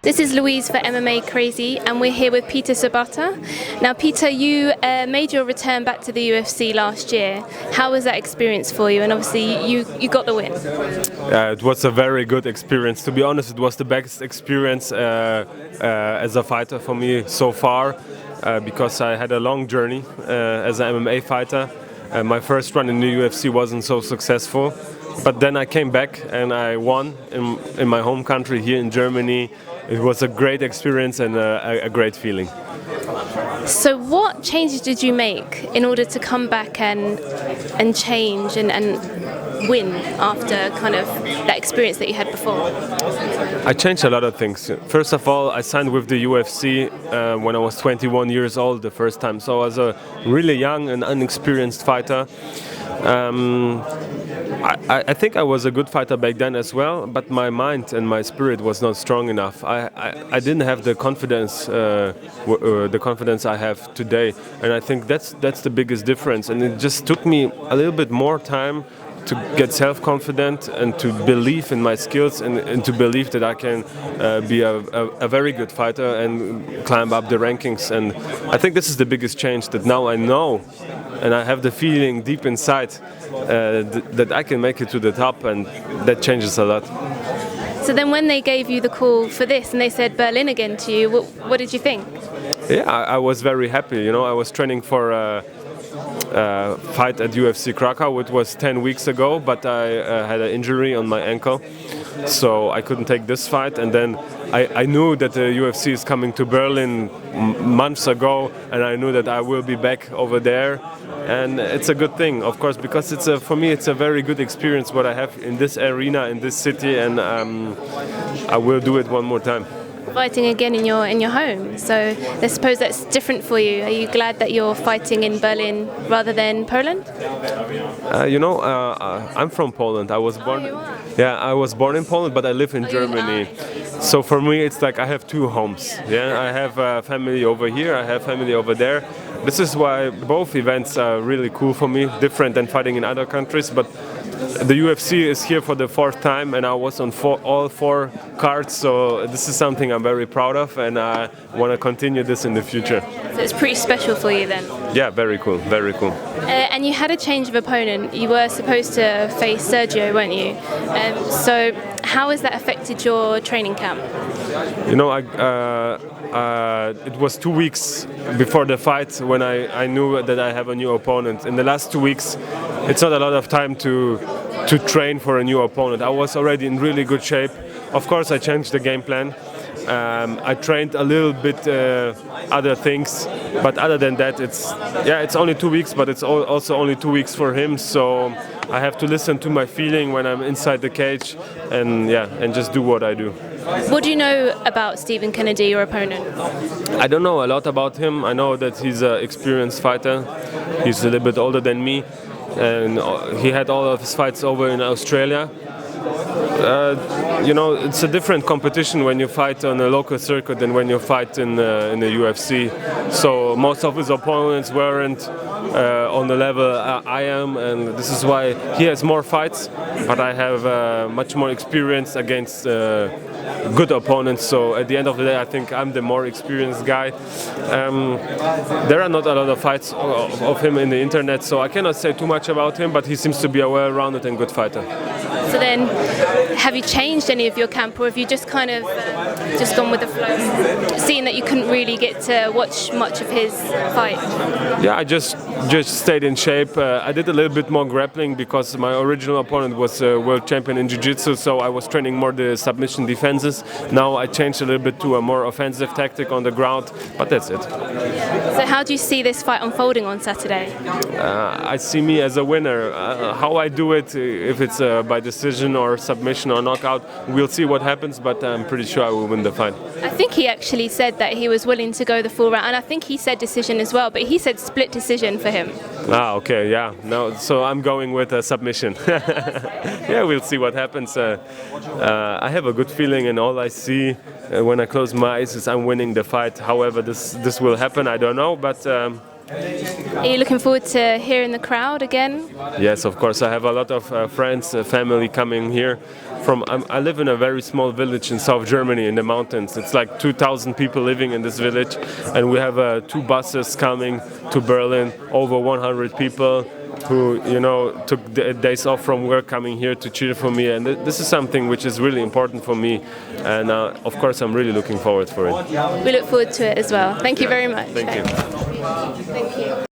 This is Louise for MMA Crazy, and we're here with Peter Sobotta. Now, Peter, you made your return back to the UFC last year. How was that experience for you? And obviously, you got the win. It was a very good experience. To be honest, it was the best experience as a fighter for me so far, because I had a long journey as an MMA fighter. My first run in the UFC wasn't so successful, but then I came back and I won in my home country here in Germany. It was a great experience and a great feeling. So what changes did you make in order to come back and change and win after kind of that experience that you had before? I changed a lot of things. First of all, I signed with the UFC when I was 21 years old the first time. So I was a really young and inexperienced fighter. I think I was a good fighter back then as well, but my mind and my spirit was not strong enough. I didn't have the confidence I have today, and I think that's the biggest difference. And it just took me a little bit more time to get self-confident and to believe in my skills and to believe that I can be a very good fighter and climb up the rankings. And I think this is the biggest change, that now I know and I have the feeling deep inside that I can make it to the top, and that changes a lot. So then when they gave you the call for this and they said Berlin again to you, what did you think? Yeah, I was very happy. You know, I was training for a fight at UFC Krakow. It was 10 weeks ago, but I had an injury on my ankle, so I couldn't take this fight. And then I knew that the UFC is coming to Berlin months ago, and I knew that I will be back over there. And it's a good thing, of course, because for me it's a very good experience what I have in this arena, in this city, and I will do it one more time. Fighting again in your home, so I suppose that's different for you. Are you glad that you're fighting in Berlin rather than Poland? I'm from Poland. I was born. Oh, you are? Yeah, I was born in Poland, but I live in Germany. So for me, it's like I have two homes. Yeah, I have family over here. I have family over there. This is why both events are really cool for me, different than fighting in other countries. But the UFC is here for the fourth time, and I was on all four cards, so this is something I'm very proud of, and I want to continue this in the future. So it's pretty special for you then? Yeah, very cool, very cool. And you had a change of opponent. You were supposed to face Sergio, weren't you? So how has that affected your training camp? You know, it was 2 weeks before the fight when I knew that I have a new opponent. In the last 2 weeks, it's not a lot of time to train for a new opponent. I was already in really good shape. Of course, I changed the game plan. I trained a little bit other things, but other than that, it's only 2 weeks, but it's also only 2 weeks for him. So I have to listen to my feeling when I'm inside the cage, and just do what I do. What do you know about Stephen Kennedy, your opponent? I don't know a lot about him. I know that he's an experienced fighter. He's a little bit older than me, and he had all of his fights over in Australia. It's a different competition when you fight on a local circuit than when you fight in the UFC. So most of his opponents weren't on the level I am, and this is why he has more fights, but I have much more experience against good opponents. So at the end of the day, I think I'm the more experienced guy. There are not a lot of fights of him in the internet, so I cannot say too much about him, but he seems to be a well-rounded and good fighter. So then, have you changed any of your camp, or have you just kind of just gone with the flow, seeing that you couldn't really get to watch much of his fight? Yeah, I just stayed in shape. I did a little bit more grappling because my original opponent was a world champion in jiu-jitsu, so I was training more the submission defenses. Now I changed a little bit to a more offensive tactic on the ground, but that's it. So how do you see this fight unfolding on Saturday? I see me as a winner. How I do it, if it's by decision or submission or knockout, we'll see what happens, but I'm pretty sure I will win the fight. I think he actually said that he was willing to go the full round, and I think he said decision as well, but he said split decision for him. Okay, yeah. No, so I'm going with a submission. Yeah, we'll see what happens. I have a good feeling, and all I see when I close my eyes is I'm winning the fight. However, this will happen, I don't know, but Are you looking forward to hearing the crowd again? Yes, of course. I have a lot of friends, family coming here. I live in a very small village in South Germany in the mountains. It's like 2,000 people living in this village, and we have 2 buses coming to Berlin, over 100 people who took days off from work coming here to cheer for me, and this is something which is really important for me, and of course I'm really looking forward for it. We look forward to it as well. Thank you very much. Thank you. Thank you.